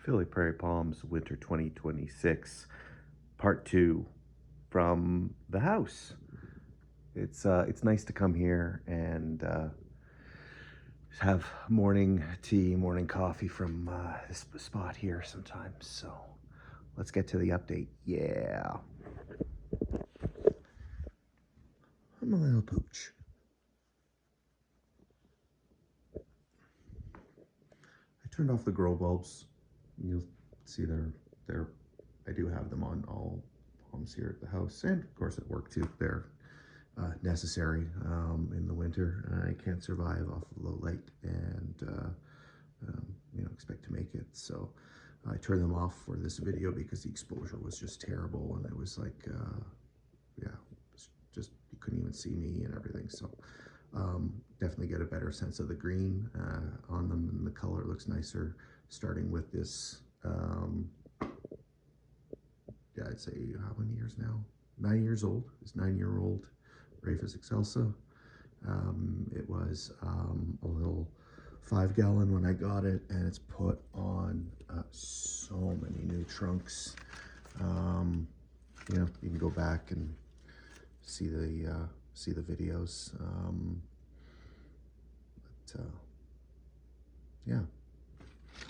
Philly Prairie Palms Winter 2026 Part 2 from the house. It's nice to come here and have morning tea, morning coffee from this spot here sometimes. So let's get to the update. Yeah, I'm a little pooch. I turned off the grow bulbs. You'll see they're I do have them on all palms here at the house, and of course at work too. They're necessary in the winter. I can't survive off of low light and expect to make it. So I turned them off for this video because the exposure was just terrible, and it was like, yeah, it's just you couldn't even see me and everything. So definitely get a better sense of the green on them, and the color looks nicer. Starting with this, yeah, I'd say how many years now? 9 years old. It's 9-year-old Rufus Excelsa. It was a little 5-gallon when I got it, and it's put on so many new trunks. You can go back and see the videos. Yeah,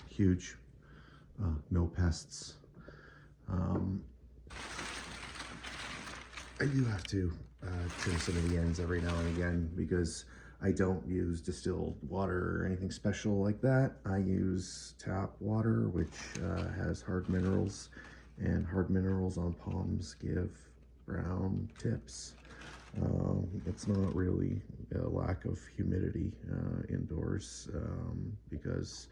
huge. No pests. I do have to trim some of the ends every now and again because I don't use distilled water or anything special like that. I use tap water, which has hard minerals, and hard minerals on palms give brown tips. It's not really a lack of humidity indoors because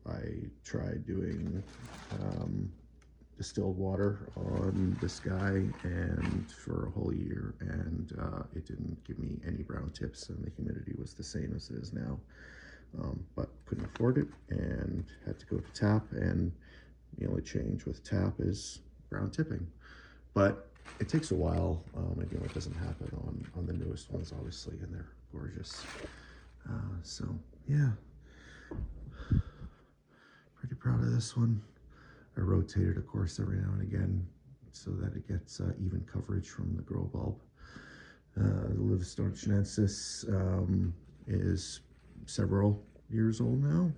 I tried doing distilled water on this guy and for a whole year, and it didn't give me any brown tips, and the humidity was the same as it is now. But couldn't afford it and had to go to tap, and the only change with tap is brown tipping. But it takes a while. It doesn't happen on the newest ones, obviously, and they're gorgeous. So yeah, pretty proud of this one. I rotate it, of course, every now and again so that it gets even coverage from the grow bulb. The Livingstone chinensis is several years old now.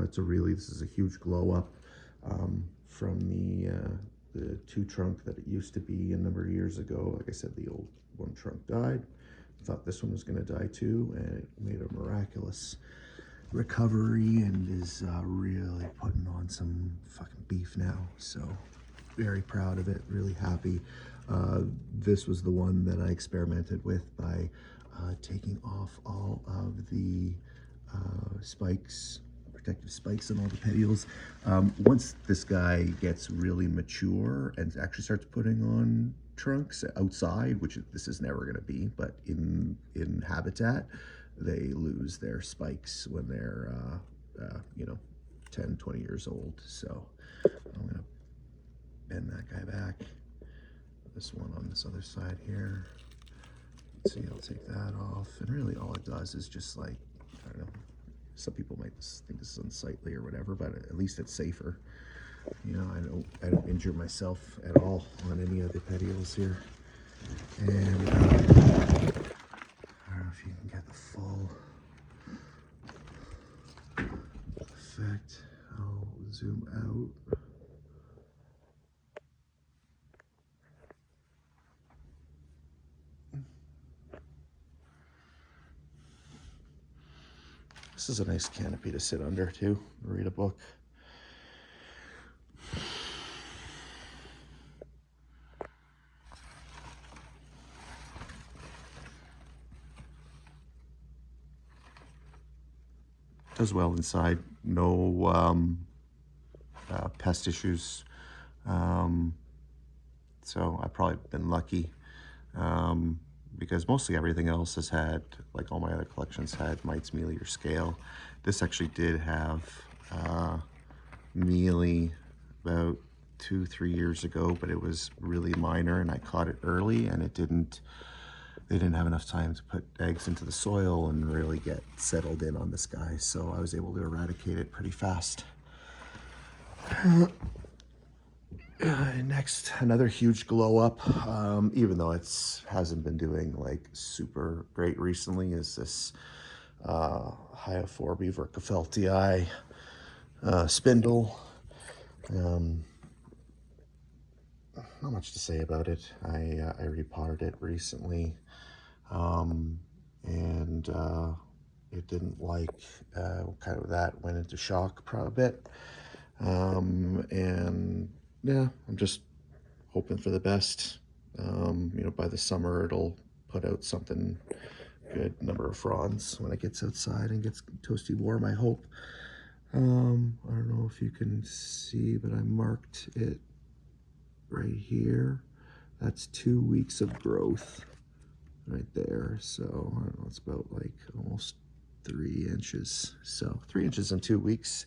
This is a huge glow up from the 2 trunk that it used to be a number of years ago. Like I said, the old 1 trunk died. I thought this one was going to die too, and it made a miraculous recovery and is really putting on some fucking beef now. So very proud of it, really happy. This was the one that I experimented with by taking off all of the spikes, protective spikes on all the petioles. Once this guy gets really mature and actually starts putting on trunks outside, which this is never going to be, but in habitat, they lose their spikes when they're 10, 20 years old. So I'm gonna bend that guy back. This one on this other side here. Let's see, I'll take that off. And really all it does is just, like, I don't know, some people might think this is unsightly or whatever, but at least it's safer. I don't injure myself at all on any of the petioles here. And I don't know if you can get the full effect. I'll zoom out. This is a nice canopy to sit under too, read a book. Does well inside. No pest issues. So I've probably been lucky because mostly everything else has had, like all my other collections, had mites, mealy, or scale. This actually did have mealy about 2-3 years ago, but it was really minor, and I caught it early, and they didn't have enough time to put eggs into the soil and really get settled in on this guy, so I was able to eradicate it pretty fast. Next, another huge glow up, even though hasn't been doing like super great recently, is this Hyophorbe vercafeltii spindle. Um, Not much to say about it. I repotted it recently, and it didn't like kind of that went into shock a bit, and yeah, I'm just hoping for the best. By the summer it'll put out something good number of fronds when it gets outside and gets toasty warm, I hope. I don't know if you can see, but I marked it right here. That's 2 weeks of growth right there. So I don't know, it's about like almost 3 inches. So 3 inches in 2 weeks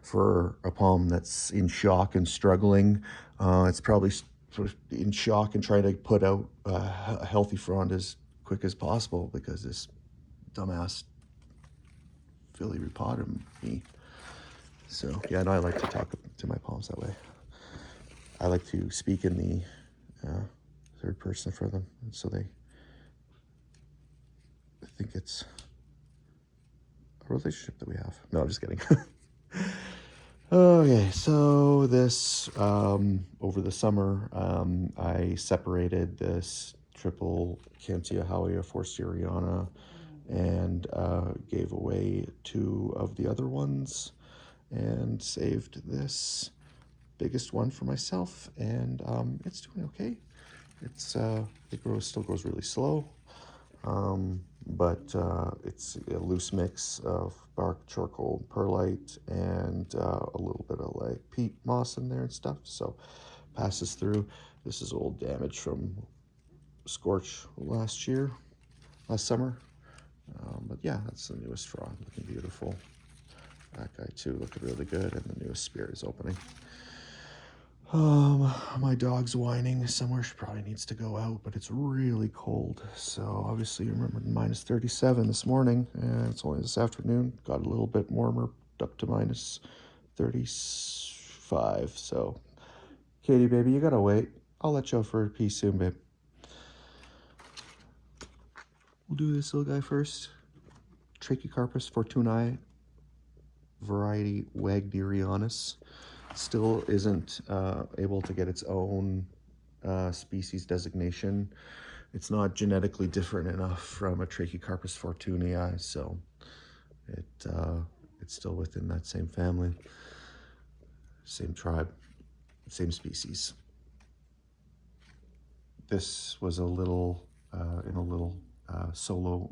for a palm that's in shock and struggling. It's probably sort of in shock and trying to put out a healthy frond as quick as possible because this dumbass Philly repotted me. So yeah, no, I like to talk to my palms that way. I like to speak in the third person for them, and so I think it's a relationship that we have. No, I'm just kidding. Okay, so this over the summer, I separated this triple Cantia Howea forstieriana and gave away 2 of the other ones and saved this biggest one for myself, and it's doing okay. Still grows really slow, but it's a loose mix of bark, charcoal, perlite, and a little bit of like peat moss in there and stuff. So passes through. This is old damage from scorch last summer. But yeah, that's the newest frond, looking beautiful. That guy too, looking really good, and the newest spear is opening. My dog's whining somewhere. She probably needs to go out, but it's really cold. So obviously, you remember minus 37 this morning, and it's only this afternoon. Got a little bit warmer, up to minus 35. So, Katie, baby, you gotta wait. I'll let you out for a pee soon, babe. We'll do this little guy first. Trachycarpus fortunei, variety Wagnerianus. Still isn't able to get its own species designation. It's not genetically different enough from a Trachycarpus fortunei, so it's still within that same family, same tribe, same species. This was in a little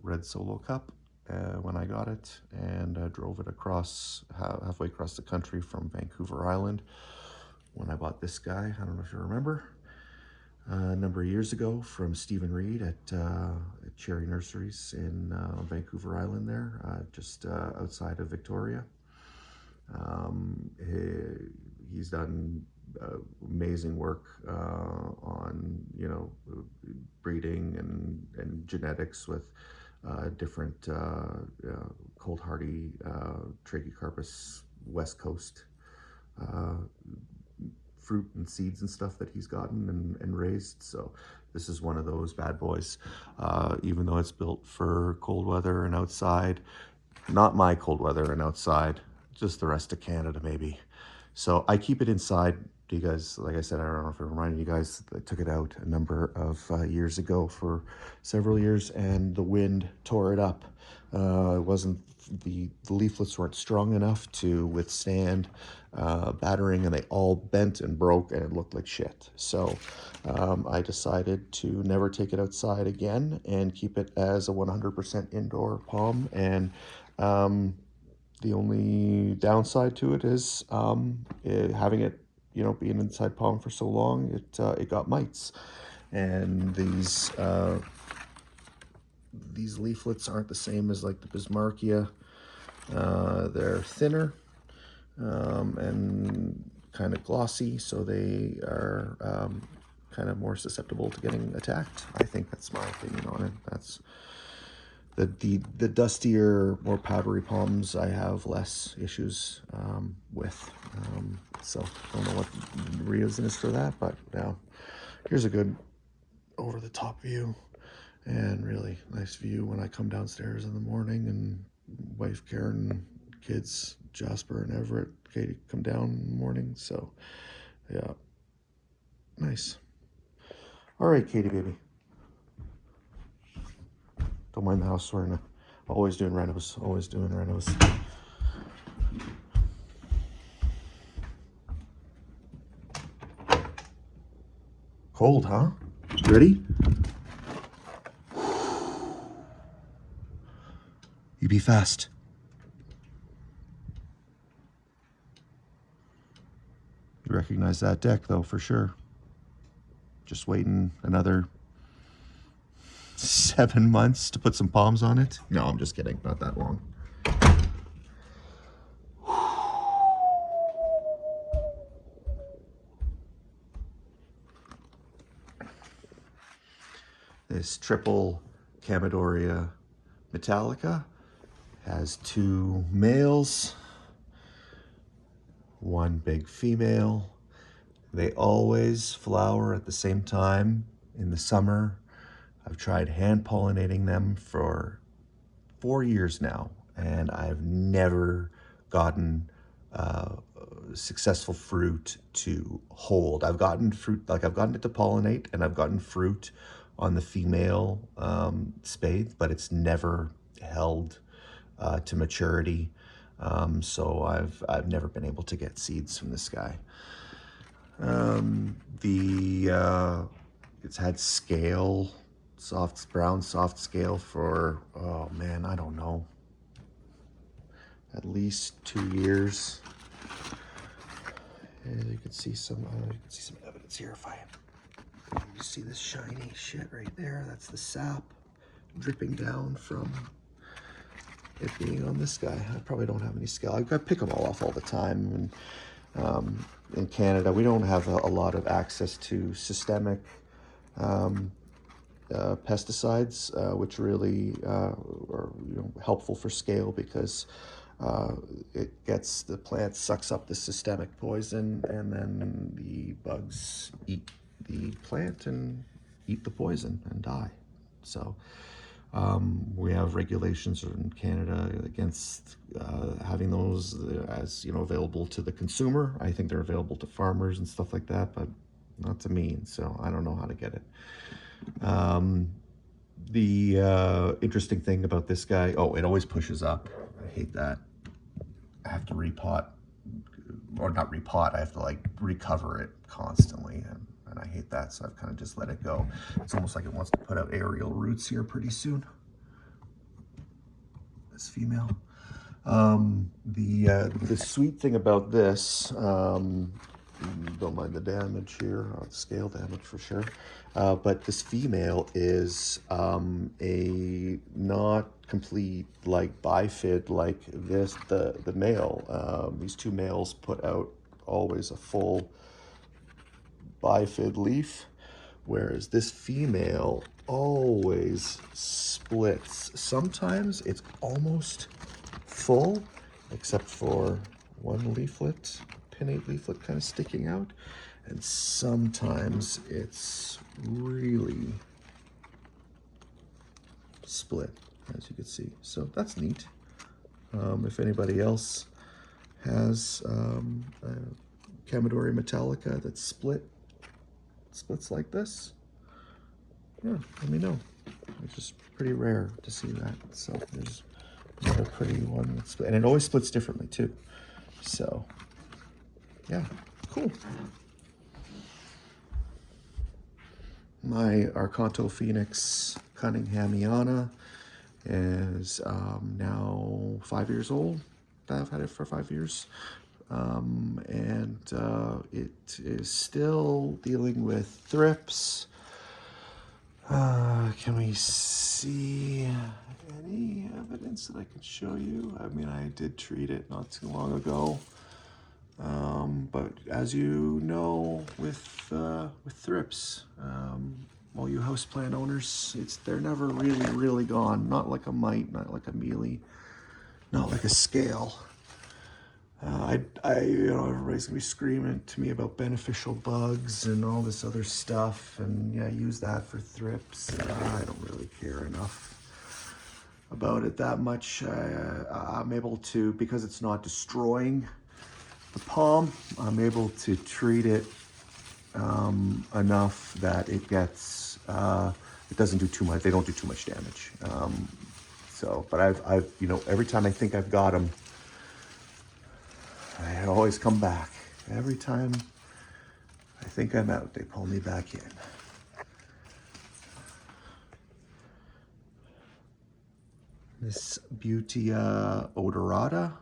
red solo cup when I got it, and drove it halfway across the country from Vancouver Island when I bought this guy. I don't know if you remember. A number of years ago from Stephen Reed at Cherry Nurseries in Vancouver Island there, just outside of Victoria. He's done amazing work on breeding and genetics with different cold hardy Trachycarpus West Coast fruit and seeds and stuff that he's gotten and raised. So this is one of those bad boys, even though it's built for cold weather and outside. Not my cold weather and outside, just the rest of Canada maybe. So I keep it inside. You guys, like I said, I don't know if I reminded you guys, I took it out a number of years ago for several years, and the wind tore it up. It wasn't the leaflets weren't strong enough to withstand battering, and they all bent and broke, and it looked like shit. So I decided to never take it outside again and keep it as a 100% indoor palm. And the only downside to it is having it, being inside palm for so long, it got mites, and these leaflets aren't the same as like the Bismarckia. They're thinner and kind of glossy, so they are kind of more susceptible to getting attacked. I think that's my opinion on it. The dustier, more powdery palms I have less issues with. So I don't know what the reason is for that, but now here's a good over the top view, and really nice view when I come downstairs in the morning, and wife Karen, kids Jasper and Everett, Katie come down in the morning. So yeah, nice. All right, Katie baby. Don't mind the house. We're always doing renos. Always doing renos. Cold, huh? Ready? You be fast. You recognize that deck, though, for sure. Just waiting another 7 months to put some palms on it. No, I'm just kidding. Not that long. This triple Chamaedorea metallica has 2 males, 1 big female. They always flower at the same time in the summer. I've tried hand pollinating them for 4 years now, and I've never gotten successful fruit to hold. I've gotten fruit, like I've gotten it to pollinate, and I've gotten fruit on the female spathe, but it's never held to maturity. So I've never been able to get seeds from this guy. It's had scale, brown soft scale for, oh man, I don't know, at least 2 years. And you can see some evidence here. If you see this shiny shit right there, that's the sap dripping down from it being on this guy. I probably don't have any scale. I pick them all off all the time. And in Canada, we don't have a lot of access to systemic pesticides, which really are helpful for scale, because it gets, the plant sucks up the systemic poison, and then the bugs eat the plant and eat the poison and die. So we have regulations in Canada against having those as available to the consumer. I think they're available to farmers and stuff like that, but not to me. So I don't know how to get it. The interesting thing about this guy, oh, it always pushes up. I hate that. I have to repot, or not repot, I have to like recover it constantly, and I hate that, so I've kind of just let it go. It's almost like it wants to put out aerial roots here pretty soon, this female. The sweet thing about this, don't mind the damage here, scale damage for sure, but this female is a not complete like bifid like this, the male. These 2 males put out always a full bifid leaf, whereas this female always splits. Sometimes it's almost full, except for 1 leaflet, pinnate leaflet kind of sticking out, and sometimes it's really split, as you can see. So that's neat. If anybody else has Chamaedorea metallica that's splits like this, yeah, let me know. It's just pretty rare to see that. So there's another pretty one that's split, and it always splits differently too. So yeah, cool. My Arcanto Phoenix Cunninghamiana is now 5 years old. I've had it for 5 years. And it is still dealing with thrips. Can we see any evidence that I can show you? I mean, I did treat it not too long ago. But as you know, with thrips, all you houseplant owners, they're never really gone. Not like a mite, not like a mealy, not like a scale. Everybody's gonna be screaming to me about beneficial bugs and all this other stuff, and yeah, use that for thrips. I don't really care enough about it that much. I'm able to, because it's not destroying the palm, I'm able to treat it enough that it gets, it doesn't do too much. They don't do too much damage. But I've, every time I think I've got them, I always come back. Every time I think I'm out, they pull me back in. This Beauty odorata,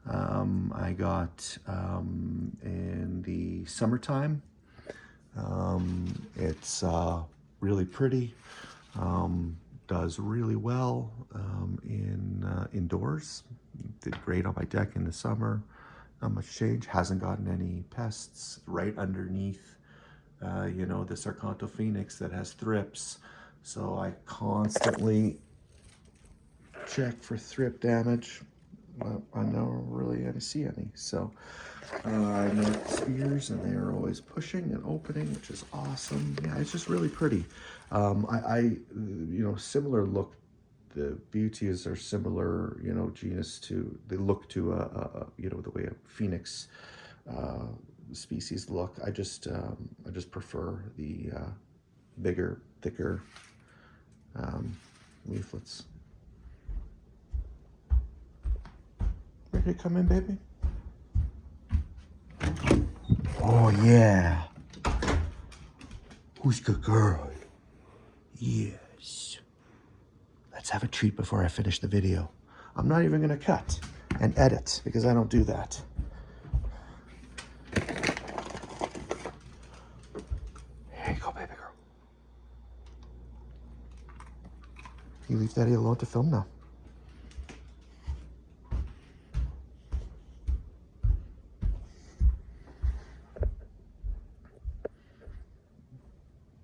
I got in the summertime. It's really pretty, does really well indoors. Did great on my deck in the summer. Not much change, hasn't gotten any pests. Right underneath, the Sarcanto Phoenix that has thrips. So I constantly check for thrip damage. I don't really see any. So I mark spears, and they are always pushing and opening, which is awesome. Yeah, it's just really pretty. Similar look. The beauties are similar, genus to, they look to, the way a phoenix species look. I just prefer the bigger, thicker leaflets. Ready to come in, baby? Oh, yeah. Who's the girl? Yes. Let's have a treat before I finish the video. I'm not even gonna cut and edit because I don't do that. Here you go, baby girl. You leave Daddy alone to film now.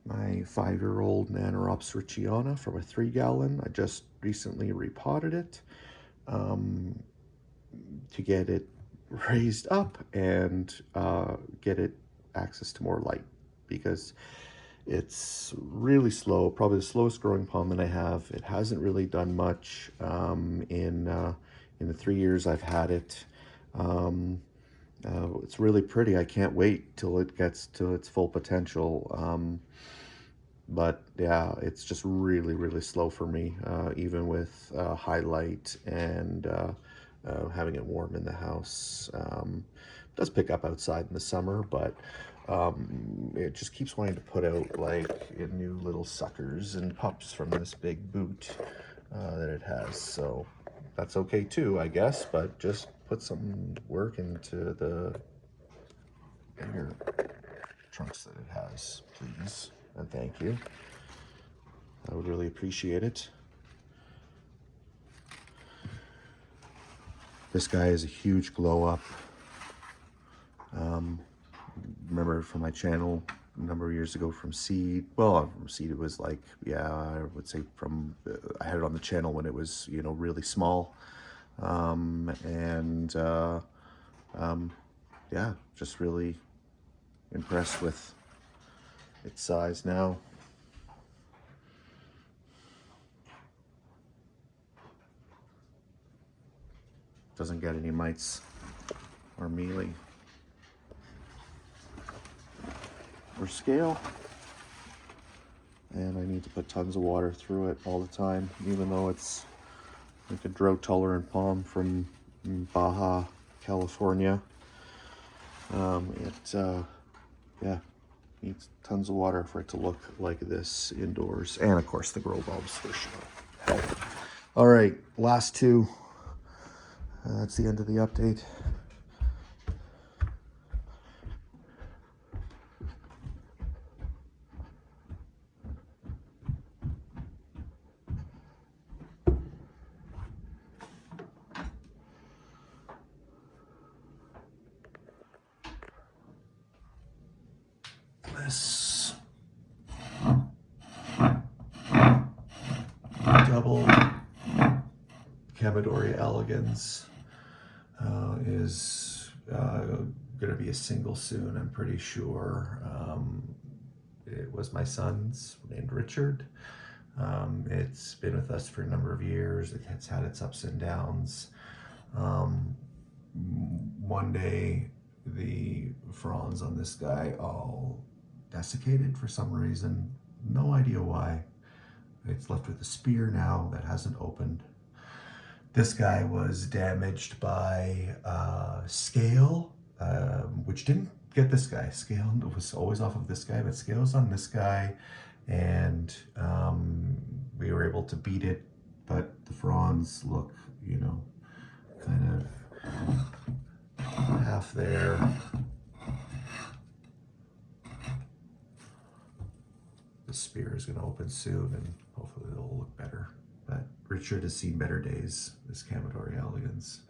My 5-year-old Nanoropsis richiana from a 3-gallon. I just recently repotted it to get it raised up and get it access to more light, because it's really slow, probably the slowest growing palm that I have. It hasn't really done much in the 3 years I've had it. It's really pretty. I can't wait till it gets to its full potential. But yeah, it's just really slow for me, even with highlight and having it warm in the house. It does pick up outside in the summer, but it just keeps wanting to put out like new little suckers and pups from this big boot that it has. So that's okay too, I guess, but just put some work into the bigger trunks that it has, please. And thank you. I would really appreciate it. This guy is a huge glow up. Remember from my channel a number of years ago from seed. Well, from seed it was like, yeah, I would say from, I had it on the channel when it was, really small. Yeah, just really impressed with its size now. Doesn't get any mites or mealy or scale. And I need to put tons of water through it all the time, even though it's like a drought tolerant palm from Baja, California. Yeah, needs tons of water for it to look like this indoors. And of course the grow bulbs for sure. All right, last two. That's the end of the update. This double Camidori elegans is going to be a single soon, I'm pretty sure. It was my son's, named Richard. It's been with us for a number of years. It's had its ups and downs. One day, the fronds on this guy all desiccated for some reason. No idea why. It's left with a spear now that hasn't opened. This guy was damaged by scale, which didn't get this guy. Scale was always off of this guy, but scale's on this guy, and we were able to beat it, but the fronds look, you know, kind of half there. The spear is going to open soon, and hopefully it'll look better. But Richard has seen better days, this Camidori elegans.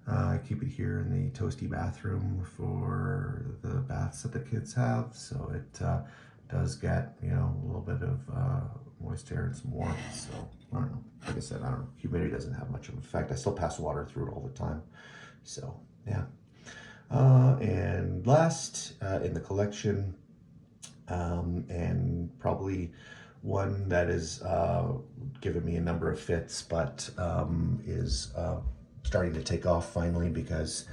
I keep it here in the toasty bathroom for the baths that the kids have, so it does get, you know, a little bit of moisture and some warmth. So I don't know. Like I said, I don't know. Humidity doesn't have much of an effect. I still pass water through it all the time. So yeah. And last in the collection, and probably one that is given me a number of fits, but is starting to take off finally, because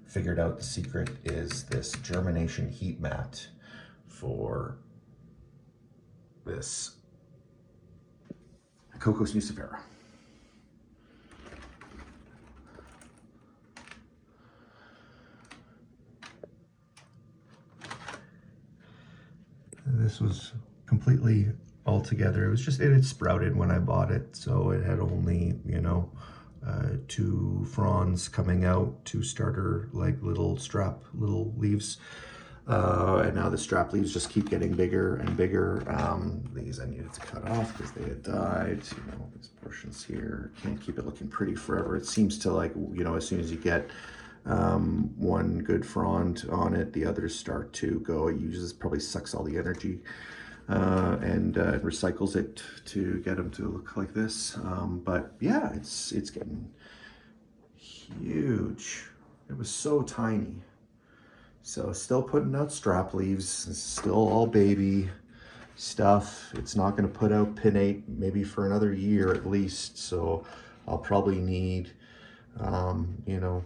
figured out the secret is this germination heat mat for this Cocos nucifera. This was completely all together. It was just, it had sprouted when I bought it, so it had only, you know, 2 fronds coming out, 2 starter, like little strap, little leaves. And now the strap leaves just keep getting bigger and bigger. These I needed to cut off because they had died. You know, these portions here, can't keep it looking pretty forever. It seems to, like, you know, as soon as you get one good frond on it, the others start to go. It uses, probably sucks all the energy and recycles it to get them to look like this. But yeah, it's getting huge. It was so tiny. So still putting out strap leaves. It's still all baby stuff. It's not going to put out pinnate maybe for another year at least. So I'll probably need, you know,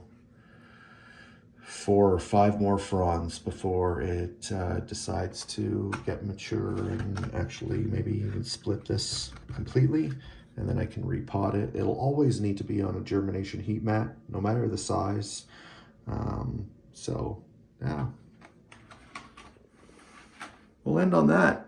4 or 5 more fronds before it decides to get mature and actually maybe even split this completely, and then I can repot it. It'll always need to be on a germination heat mat, no matter the size. So yeah, we'll end on that.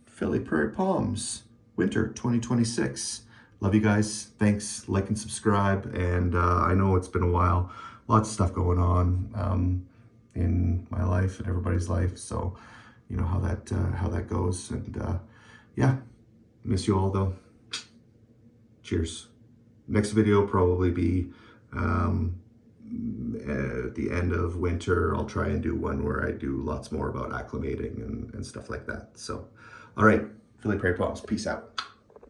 Philly Prairie Palms, winter 2026. Love you guys. Thanks. Like and subscribe. And I know it's been a while. Lots of stuff going on in my life and everybody's life, so you know how that goes. And yeah, miss you all though. Cheers. Next video will probably be at the end of winter. I'll try and do one where I do lots more about acclimating and stuff like that. So all right, Philly Prairie Palms, peace out.